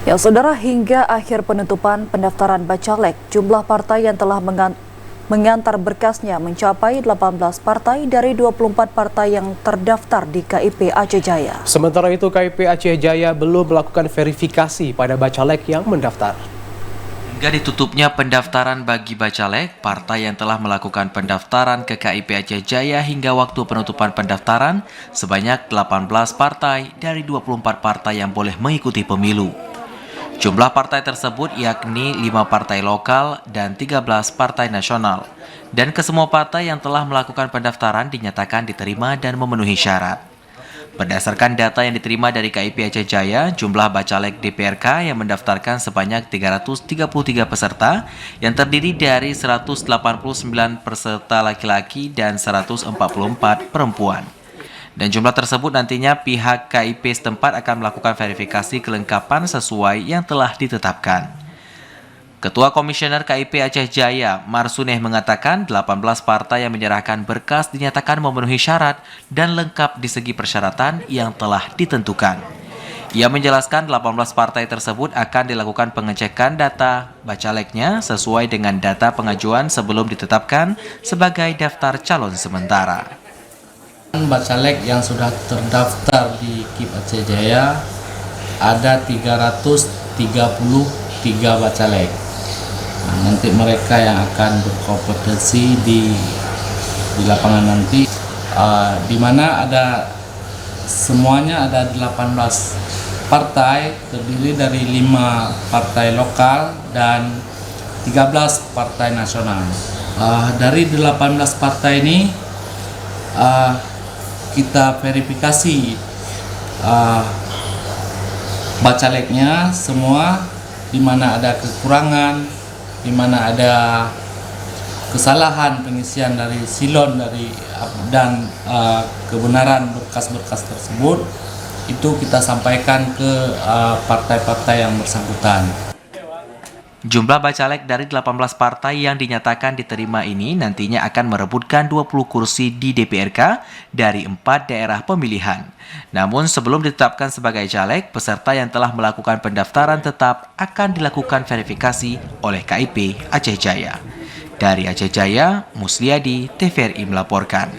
Ya, saudara, hingga akhir penutupan pendaftaran Bacalek, jumlah partai yang telah mengantar berkasnya mencapai 18 partai dari 24 partai yang terdaftar di KIP Aceh Jaya. Sementara itu, KIP Aceh Jaya belum melakukan verifikasi pada Bacalek yang mendaftar. Hingga ditutupnya pendaftaran bagi Bacalek, partai yang telah melakukan pendaftaran ke KIP Aceh Jaya hingga waktu penutupan pendaftaran sebanyak 18 partai dari 24 partai yang boleh mengikuti pemilu. Jumlah partai tersebut yakni 5 partai lokal dan 13 partai nasional. Dan kesemua partai yang telah melakukan pendaftaran dinyatakan diterima dan memenuhi syarat. Berdasarkan data yang diterima dari KIP Aceh Jaya, jumlah Bacalek DPRK yang mendaftarkan sebanyak 333 peserta yang terdiri dari 189 peserta laki-laki dan 144 perempuan. Dan jumlah tersebut nantinya pihak KIP setempat akan melakukan verifikasi kelengkapan sesuai yang telah ditetapkan. Ketua Komisioner KIP Aceh Jaya, Marsuneh, mengatakan 18 partai yang menyerahkan berkas dinyatakan memenuhi syarat dan lengkap di segi persyaratan yang telah ditentukan. Ia menjelaskan 18 partai tersebut akan dilakukan pengecekan data Bacaleknya sesuai dengan data pengajuan sebelum ditetapkan sebagai daftar calon sementara. Bacalek yang sudah terdaftar di KIP Aceh Jaya ada 333 Bacalek. Nanti mereka yang akan berkompetensi di lapangan nanti, di mana ada semuanya ada 18 partai terdiri dari 5 partai lokal dan 13 partai nasional. Dari 18 partai ini kita verifikasi Bacaleknya semua, di mana ada kekurangan, di mana ada kesalahan pengisian dari silon dan kebenaran berkas-berkas tersebut, itu kita sampaikan ke partai-partai yang bersangkutan. Jumlah Bacalek dari 18 partai yang dinyatakan diterima ini nantinya akan merebutkan 20 kursi di DPRK dari 4 daerah pemilihan. Namun sebelum ditetapkan sebagai caleg, peserta yang telah melakukan pendaftaran tetap akan dilakukan verifikasi oleh KIP Aceh Jaya. Dari Aceh Jaya, Musliadi, TVRI melaporkan.